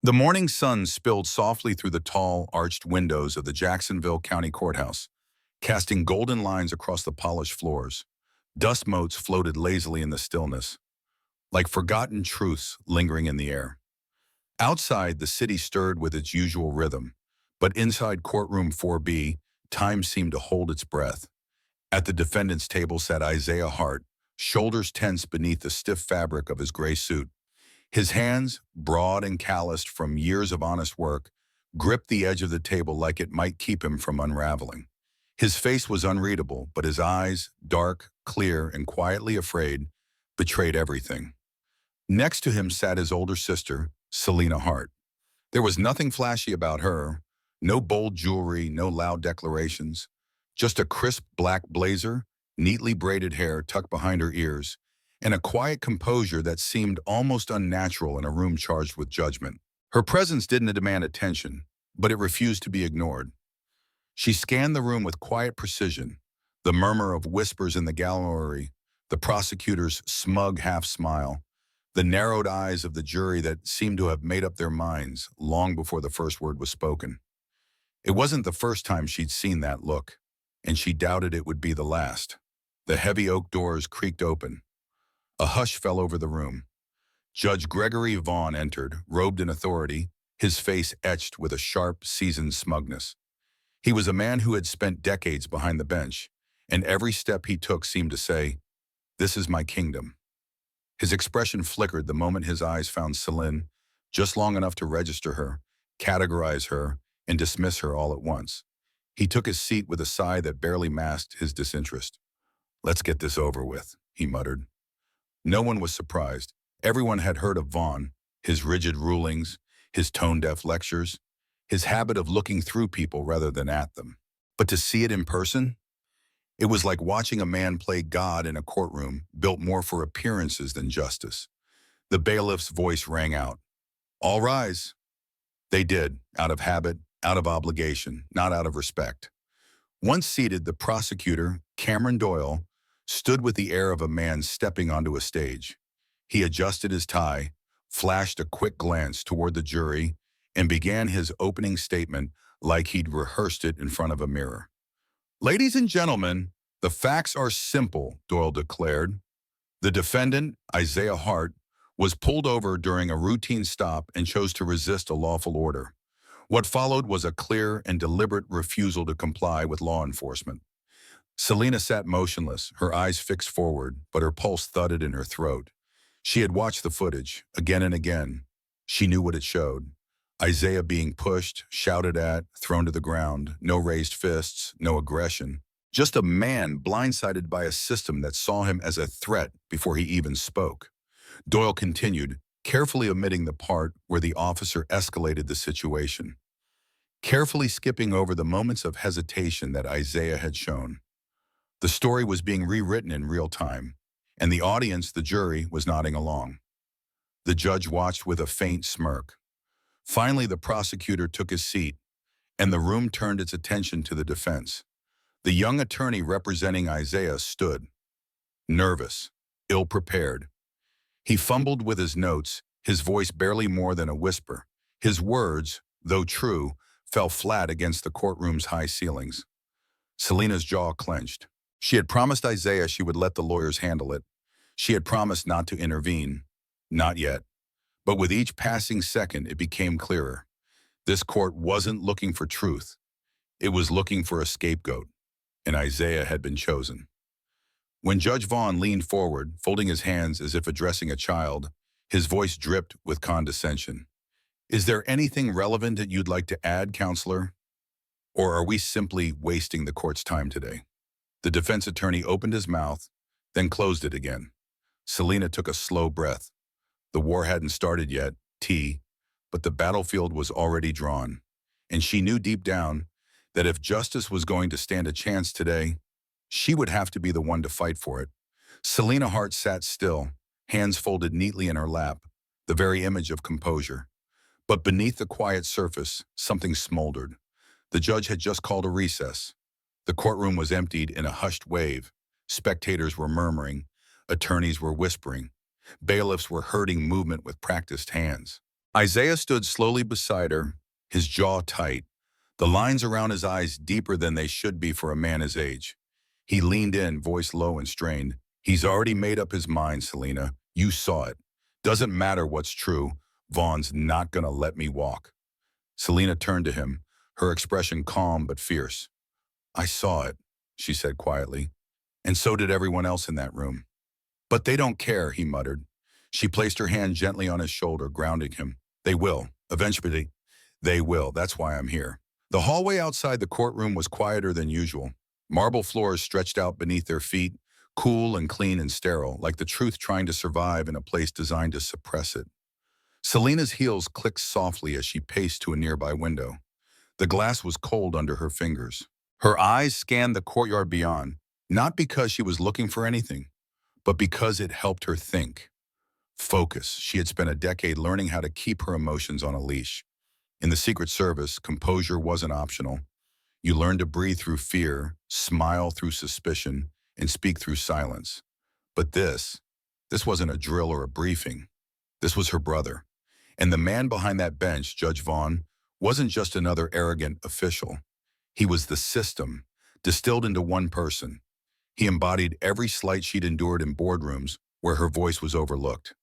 The morning sun spilled softly through the tall, arched windows of the Jacksonville County Courthouse, casting golden lines across the polished floors. Dust motes floated lazily in the stillness, like forgotten truths lingering in the air. Outside, the city stirred with its usual rhythm, but inside courtroom 4B, time seemed to hold its breath. At the defendant's table sat Isaiah Hart, shoulders tense beneath the stiff fabric of his gray suit. His hands, broad and calloused from years of honest work, gripped the edge of the table like it might keep him from unraveling. His face was unreadable, but his eyes, dark, clear, and quietly afraid, betrayed everything. Next to him sat his older sister, Celina Hart. There was nothing flashy about her, no bold jewelry, no loud declarations, just a crisp black blazer, neatly braided hair tucked behind her ears, and a quiet composure that seemed almost unnatural in a room charged with judgment. Her presence didn't demand attention, but it refused to be ignored. She scanned the room with quiet precision, the murmur of whispers in the gallery, the prosecutor's smug half-smile, the narrowed eyes of the jury that seemed to have made up their minds long before the first word was spoken. It wasn't the first time she'd seen that look, and she doubted it would be the last. The heavy oak doors creaked open. A hush fell over the room. Judge Gregory Vaughn entered, robed in authority, his face etched with a sharp, seasoned smugness. He was a man who had spent decades behind the bench, and every step he took seemed to say, "This is my kingdom." His expression flickered the moment his eyes found Celina, just long enough to register her, categorize her, and dismiss her all at once. He took his seat with a sigh that barely masked his disinterest. "Let's get this over with," he muttered. No one was surprised. Everyone had heard of Vaughn, his rigid rulings, his tone-deaf lectures, his habit of looking through people rather than at them. But to see it in person? It was like watching a man play God in a courtroom built more for appearances than justice. The bailiff's voice rang out. "All rise." They did, out of habit, out of obligation, not out of respect. Once seated, the prosecutor, Cameron Doyle, stood with the air of a man stepping onto a stage. He adjusted his tie, flashed a quick glance toward the jury, and began his opening statement like he'd rehearsed it in front of a mirror. "Ladies and gentlemen, the facts are simple," Doyle declared. The defendant, Isaiah Hart, was pulled over during a routine stop and chose to resist a lawful order. What followed was a clear and deliberate refusal to comply with law enforcement. Celina sat motionless, her eyes fixed forward, but her pulse thudded in her throat. She had watched the footage, again and again. She knew what it showed. Isaiah being pushed, shouted at, thrown to the ground, no raised fists, no aggression. Just a man blindsided by a system that saw him as a threat before he even spoke. Doyle continued, carefully omitting the part where the officer escalated the situation, carefully skipping over the moments of hesitation that Isaiah had shown. The story was being rewritten in real time, and the audience, the jury, was nodding along. The judge watched with a faint smirk. Finally, the prosecutor took his seat, and the room turned its attention to the defense. The young attorney representing Isaiah stood, nervous, ill-prepared. He fumbled with his notes, his voice barely more than a whisper. His words, though true, fell flat against the courtroom's high ceilings. Celina's jaw clenched. She had promised Isaiah she would let the lawyers handle it. She had promised not to intervene. Not yet. But with each passing second, it became clearer. This court wasn't looking for truth. It was looking for a scapegoat, and Isaiah had been chosen. When Judge Vaughn leaned forward, folding his hands as if addressing a child, his voice dripped with condescension. "Is there anything relevant that you'd like to add, counselor? Or are we simply wasting the court's time today?" The defense attorney opened his mouth, then closed it again. Celina took a slow breath. The war hadn't started yet, but the battlefield was already drawn, and she knew deep down that if justice was going to stand a chance today, she would have to be the one to fight for it. Celina Hart sat still, hands folded neatly in her lap, the very image of composure. But beneath the quiet surface, something smoldered. The judge had just called a recess. The courtroom was emptied in a hushed wave. Spectators were murmuring. Attorneys were whispering. Bailiffs were herding movement with practiced hands. Isaiah stood slowly beside her, his jaw tight, the lines around his eyes deeper than they should be for a man his age. He leaned in, voice low and strained. He's already made up his mind, Celina. You saw it. Doesn't matter what's true. Vaughn's not gonna let me walk. Celina turned to him, her expression calm but fierce. I saw it, she said quietly, and so did everyone else in that room. But they don't care, he muttered. She placed her hand gently on his shoulder, grounding him. They will. Eventually, they will. That's why I'm here. The hallway outside the courtroom was quieter than usual. Marble floors stretched out beneath their feet, cool and clean and sterile, like the truth trying to survive in a place designed to suppress it. Celina's heels clicked softly as she paced to a nearby window. The glass was cold under her fingers. Her eyes scanned the courtyard beyond, not because she was looking for anything, but because it helped her think. Focus. She had spent a decade learning how to keep her emotions on a leash. In the Secret Service, composure wasn't optional. You learned to breathe through fear, smile through suspicion, and speak through silence. But this wasn't a drill or a briefing. This was her brother. And the man behind that bench, Judge Vaughn, wasn't just another arrogant official. He was the system, distilled into one person. He embodied every slight she'd endured in boardrooms where her voice was overlooked.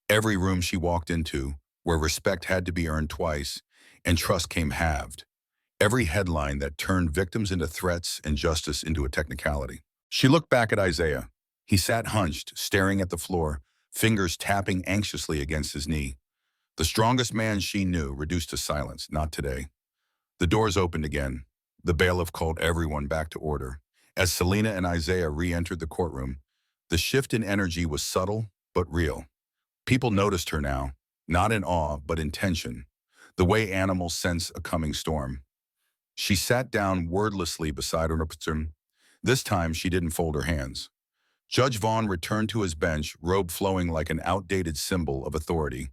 Every room she walked into, where respect had to be earned twice, and trust came halved. Every headline that turned victims into threats and justice into a technicality. She looked back at Isaiah. He sat hunched, staring at the floor, fingers tapping anxiously against his knee. The strongest man she knew reduced to silence, not today. The doors opened again. The bailiff called everyone back to order. As Celina and Isaiah re-entered the courtroom, the shift in energy was subtle but real. People noticed her now, not in awe but in tension, the way animals sense a coming storm. She sat down wordlessly beside her person. This time she didn't fold her hands. Judge Vaughn returned to his bench, robe flowing like an outdated symbol of authority.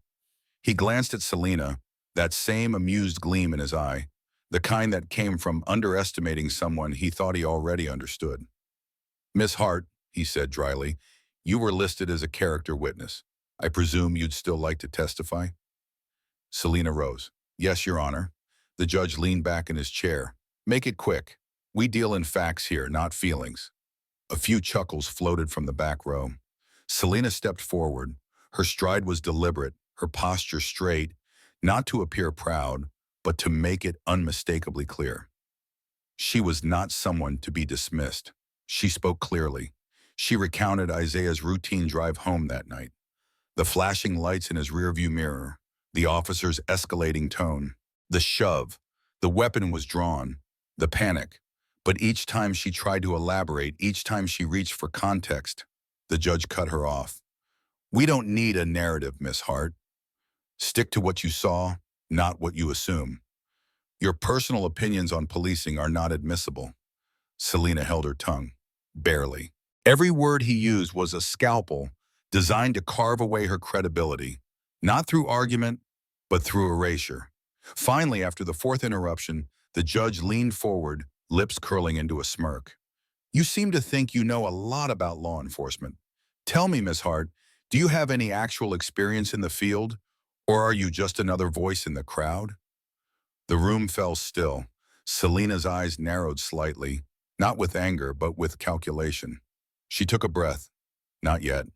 He glanced at Celina, that same amused gleam in his eye, the kind that came from underestimating someone he thought he already understood. Miss Hart, he said dryly, you were listed as a character witness. I presume you'd still like to testify? Celina rose. Yes, Your Honor. The judge leaned back in his chair. Make it quick. We deal in facts here, not feelings. A few chuckles floated from the back row. Celina stepped forward. Her stride was deliberate, her posture straight, not to appear proud, but to make it unmistakably clear. She was not someone to be dismissed. She spoke clearly. She recounted Isaiah's routine drive home that night. The flashing lights in his rearview mirror, the officer's escalating tone, the shove, the weapon was drawn, the panic. But each time she tried to elaborate, each time she reached for context, the judge cut her off. We don't need a narrative, Miss Hart. Stick to what you saw, not what you assume. Your personal opinions on policing are not admissible. Celina held her tongue. Barely. Every word he used was a scalpel designed to carve away her credibility, not through argument, but through erasure. Finally, after the fourth interruption, the judge leaned forward, lips curling into a smirk. You seem to think you know a lot about law enforcement. Tell me, Miss Hart, do you have any actual experience in the field, or are you just another voice in the crowd? The room fell still. Celina's eyes narrowed slightly, not with anger, but with calculation. She took a breath. Not yet.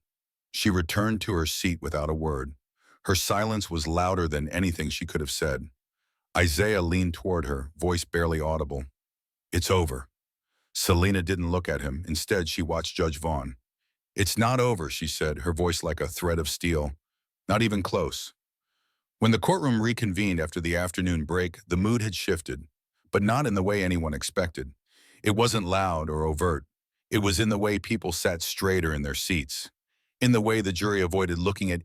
She returned to her seat without a word. Her silence was louder than anything she could have said. Isaiah leaned toward her, voice barely audible. It's over. Celina didn't look at him. Instead, she watched Judge Vaughn. It's not over, she said, her voice like a thread of steel. Not even close. When the courtroom reconvened after the afternoon break, the mood had shifted, but not in the way anyone expected. It wasn't loud or overt. It was in the way people sat straighter in their seats, in the way the jury avoided looking at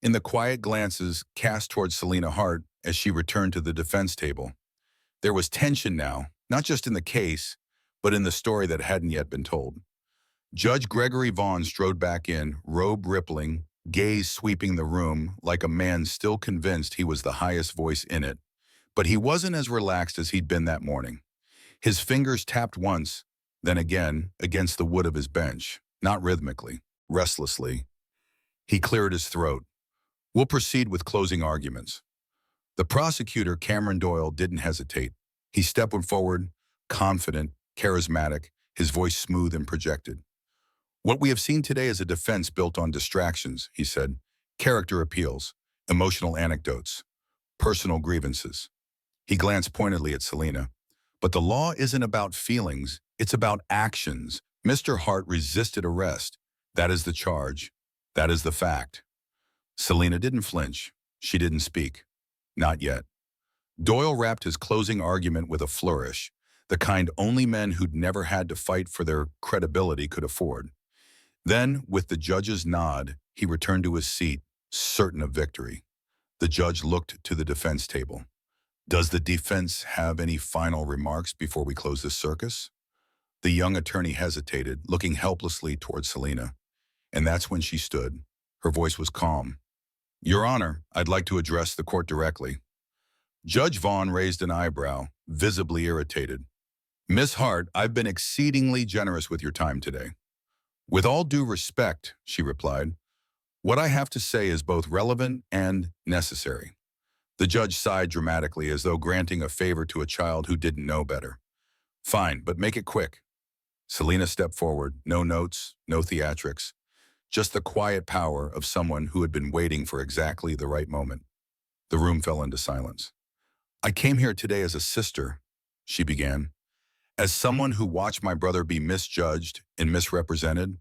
in the quiet glances cast towards Celina Hart as she returned to the defense table. There was tension now, not just in the case, but in the story that hadn't yet been told. Judge Gregory Vaughn strode back in, robe rippling, gaze sweeping the room like a man still convinced he was the highest voice in it. But he wasn't as relaxed as he'd been that morning. His fingers tapped once, then again, against the wood of his bench, not rhythmically, restlessly. He cleared his throat. We'll proceed with closing arguments. The prosecutor, Cameron Doyle, didn't hesitate. He stepped forward, confident, charismatic, his voice smooth and projected. What we have seen today is a defense built on distractions, he said. Character appeals, emotional anecdotes, personal grievances. He glanced pointedly at Celina. But the law isn't about feelings, it's about actions. Mr. Hart resisted arrest. That is the charge. That is the fact. Celina didn't flinch. She didn't speak. Not yet. Doyle wrapped his closing argument with a flourish, the kind only men who'd never had to fight for their credibility could afford. Then, with the judge's nod, he returned to his seat, certain of victory. The judge looked to the defense table. Does the defense have any final remarks before we close this circus? The young attorney hesitated, looking helplessly toward Celina. And that's when she stood. Her voice was calm. Your Honor, I'd like to address the court directly. Judge Vaughn raised an eyebrow, visibly irritated. Miss Hart, I've been exceedingly generous with your time today. With all due respect, she replied, what I have to say is both relevant and necessary. The judge sighed dramatically as though granting a favor to a child who didn't know better. Fine, but make it quick. Celina stepped forward, no notes, no theatrics, just the quiet power of someone who had been waiting for exactly the right moment. The room fell into silence. I came here today as a sister, she began, as someone who watched my brother be misjudged and misrepresented.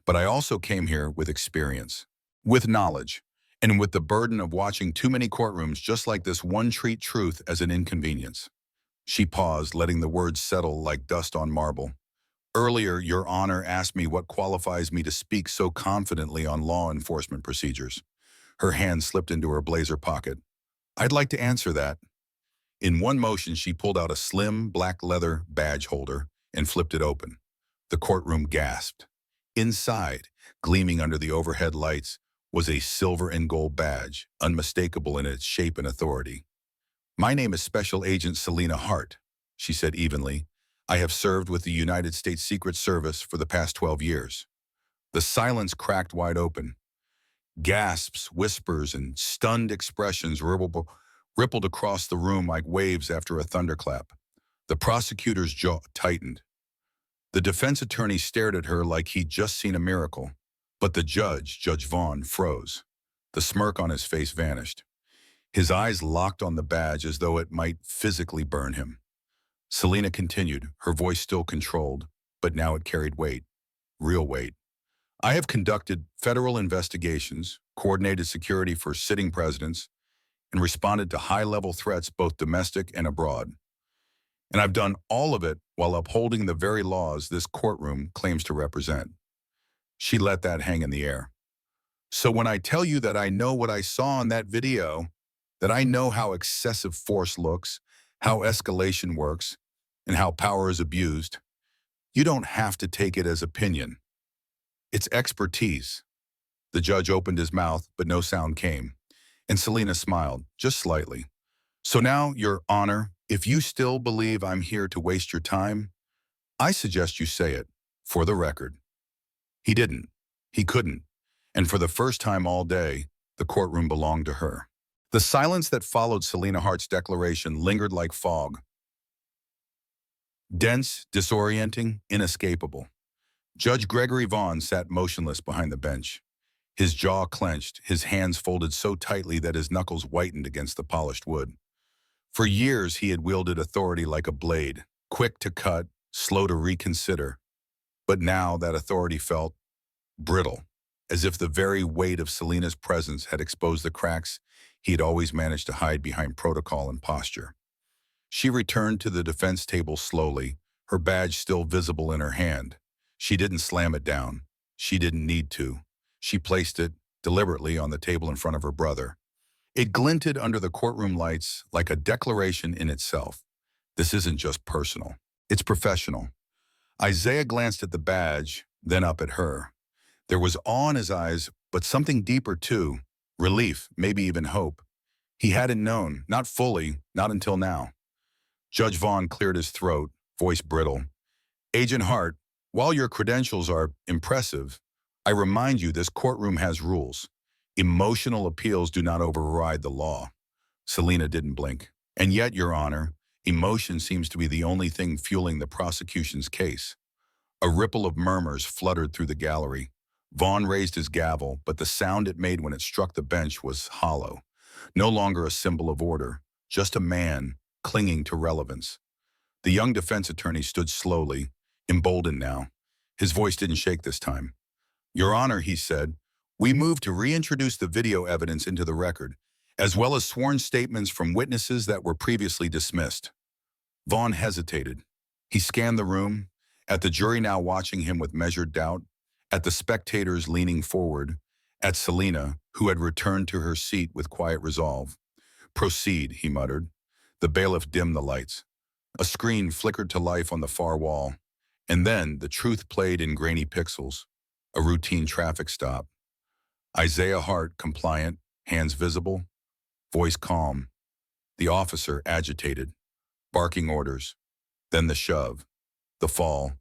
But I also came here with experience, with knowledge, and with the burden of watching too many courtrooms just like this one treat truth as an inconvenience. She paused, letting the words settle like dust on marble. Earlier, Your Honor asked me what qualifies me to speak so confidently on law enforcement procedures. Her hand slipped into her blazer pocket. I'd like to answer that. In one motion, she pulled out a slim, black leather badge holder and flipped it open. The courtroom gasped. Inside, gleaming under the overhead lights, was a silver and gold badge, unmistakable in its shape and authority. My name is Special Agent Celina Hart, she said evenly. I have served with the United States Secret Service for the past 12 years. The silence cracked wide open. Gasps, whispers, and stunned expressions rippled across the room like waves after a thunderclap. The prosecutor's jaw tightened. The defense attorney stared at her like he'd just seen a miracle. But the judge, Judge Vaughn, froze. The smirk on his face vanished. His eyes locked on the badge as though it might physically burn him. Celina continued, her voice still controlled, but now it carried weight, real weight. I have conducted federal investigations, coordinated security for sitting presidents, and responded to high-level threats both domestic and abroad. And I've done all of it while upholding the very laws this courtroom claims to represent. She let that hang in the air. So when I tell you that I know what I saw in that video, that I know how excessive force looks, how escalation works, and how power is abused, you don't have to take it as opinion. It's expertise. The judge opened his mouth, but no sound came, and Celina smiled, just slightly. So now, Your Honor, if you still believe I'm here to waste your time, I suggest you say it, for the record. He didn't. He couldn't. And for the first time all day, the courtroom belonged to her. The silence that followed Celina Hart's declaration lingered like fog. Dense, disorienting, inescapable. Judge Gregory Vaughn sat motionless behind the bench. His jaw clenched, his hands folded so tightly that his knuckles whitened against the polished wood. For years, he had wielded authority like a blade, quick to cut, slow to reconsider. But now that authority felt brittle, as if the very weight of Celina's presence had exposed the cracks he had always managed to hide behind protocol and posture. She returned to the defense table slowly, her badge still visible in her hand. She didn't slam it down. She didn't need to. She placed it deliberately on the table in front of her brother. It glinted under the courtroom lights like a declaration in itself. This isn't just personal. It's professional. Isaiah glanced at the badge, then up at her. There was awe in his eyes, but something deeper too. Relief, maybe even hope. He hadn't known, not fully, not until now. Judge Vaughn cleared his throat, voice brittle. Agent Hart, while your credentials are impressive, I remind you this courtroom has rules. Emotional appeals do not override the law. Celina didn't blink. And yet, Your Honor, emotion seems to be the only thing fueling the prosecution's case. A ripple of murmurs fluttered through the gallery. Vaughn raised his gavel, but the sound it made when it struck the bench was hollow. No longer a symbol of order, just a man clinging to relevance. The young defense attorney stood slowly, emboldened now. His voice didn't shake this time. Your Honor, he said, we move to reintroduce the video evidence into the record, as well as sworn statements from witnesses that were previously dismissed. Vaughn hesitated. He scanned the room, at the jury now watching him with measured doubt, at the spectators leaning forward, at Celina, who had returned to her seat with quiet resolve. Proceed, he muttered. The bailiff dimmed the lights. A screen flickered to life on the far wall, and then the truth played in grainy pixels. A routine traffic stop. Isaiah Hart, compliant, hands visible, voice calm. The officer agitated, barking orders. Then the shove, the fall.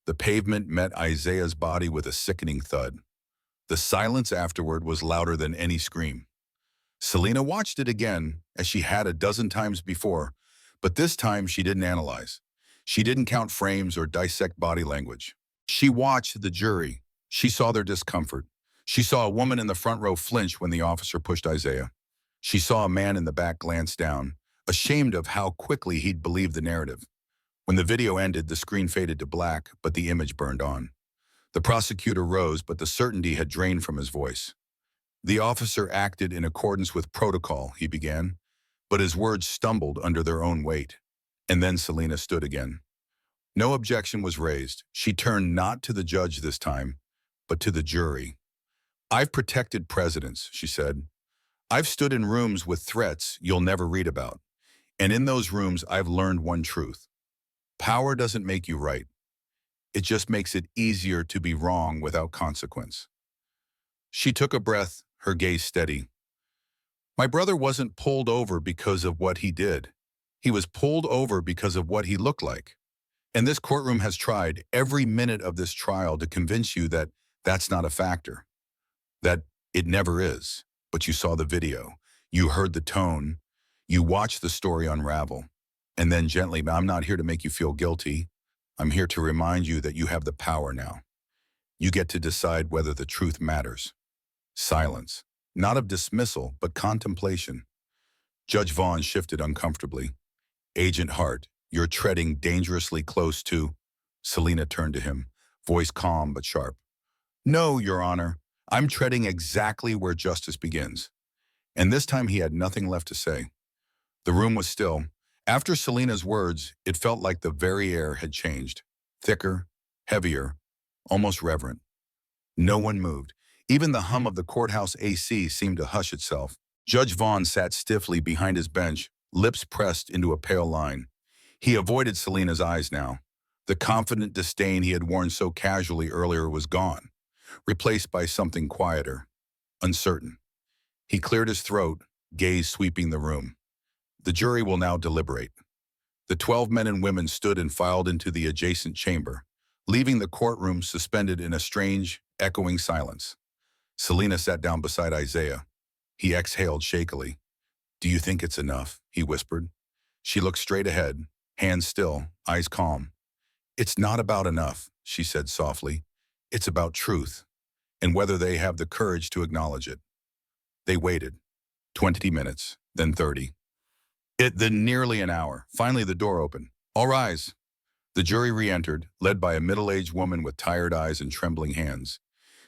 The pavement met Isaiah's body with a sickening thud. The silence afterward was louder than any scream. Celina watched it again, as she had a dozen times before, but this time she didn't analyze. She didn't count frames or dissect body language. She watched the jury. She saw their discomfort. She saw a woman in the front row flinch when the officer pushed Isaiah. She saw a man in the back glance down, ashamed of how quickly he'd believed the narrative. When the video ended, the screen faded to black, but the image burned on. The prosecutor rose, but the certainty had drained from his voice. The officer acted in accordance with protocol, he began, but his words stumbled under their own weight. And then Celina stood again. No objection was raised. She turned not to the judge this time, but to the jury. I've protected presidents, she said. I've stood in rooms with threats you'll never read about. And in those rooms, I've learned one truth. Power doesn't make you right. It just makes it easier to be wrong without consequence. She took a breath, her gaze steady. My brother wasn't pulled over because of what he did. He was pulled over because of what he looked like. And this courtroom has tried every minute of this trial to convince you that that's not a factor, that it never is. But you saw the video, you heard the tone, you watched the story unravel. And then gently, I'm not here to make you feel guilty. I'm here to remind you that you have the power now. You get to decide whether the truth matters. Silence, not of dismissal, but contemplation. Judge Vaughn shifted uncomfortably. Agent Hart, you're treading dangerously close to... Celina turned to him, voice calm but sharp. No, Your Honor, I'm treading exactly where justice begins. And this time he had nothing left to say. The room was still. After Celina's words, it felt like the very air had changed. Thicker, heavier, almost reverent. No one moved. Even the hum of the courthouse AC seemed to hush itself. Judge Vaughn sat stiffly behind his bench, lips pressed into a pale line. He avoided Celina's eyes now. The confident disdain he had worn so casually earlier was gone, replaced by something quieter, uncertain. He cleared his throat, gaze sweeping the room. The jury will now deliberate. The 12 men and women stood and filed into the adjacent chamber, leaving the courtroom suspended in a strange, echoing silence. Celina sat down beside Isaiah. He exhaled shakily. Do you think it's enough? He whispered. She looked straight ahead, hands still, eyes calm. It's not about enough, she said softly. It's about truth, and whether they have the courage to acknowledge it. They waited. 20 minutes, then 30. Then nearly an hour. Finally, the door opened. All rise. The jury re-entered, led by a middle-aged woman with tired eyes and trembling hands.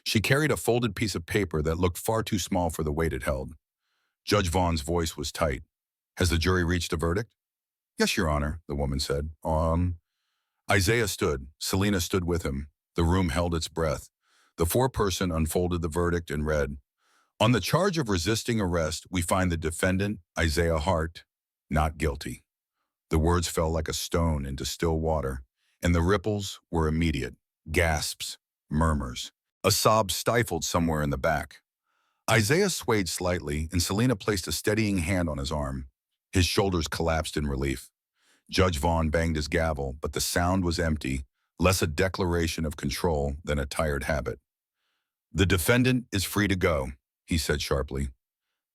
She carried a folded piece of paper that looked far too small for the weight it held. Judge Vaughn's voice was tight. Has the jury reached a verdict? Yes, Your Honor, the woman said. Isaiah stood. Celina stood with him. The room held its breath. The foreperson unfolded the verdict and read, on the charge of resisting arrest, we find the defendant, Isaiah Hart, not guilty. The words fell like a stone into still water, and the ripples were immediate. Gasps, murmurs. A sob stifled somewhere in the back. Isaiah swayed slightly, and Celina placed a steadying hand on his arm. His shoulders collapsed in relief. Judge Vaughn banged his gavel, but the sound was empty, less a declaration of control than a tired habit. The defendant is free to go. he said sharply.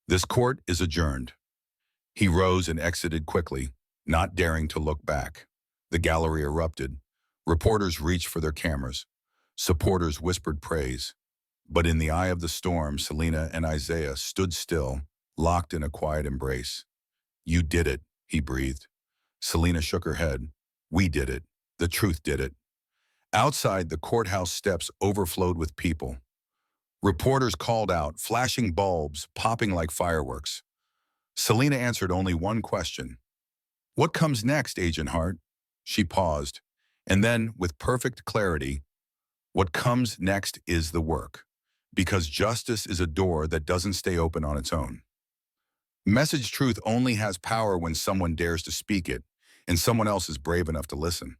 This court is adjourned. He rose and exited quickly, not daring to look back. The gallery erupted. Reporters reached for their cameras. Supporters whispered praise. But in the eye of the storm, Celina and Isaiah stood still, locked in a quiet embrace. You did it, he breathed. Celina shook her head. We did it. The truth did it. Outside, the courthouse steps overflowed with people. Reporters called out, flashing bulbs, popping like fireworks. Celina answered only one question. What comes next, Agent Hart? She paused. And then, with perfect clarity, what comes next is the work. Because justice is a door that doesn't stay open on its own. Message truth only has power when someone dares to speak it, and someone else is brave enough to listen.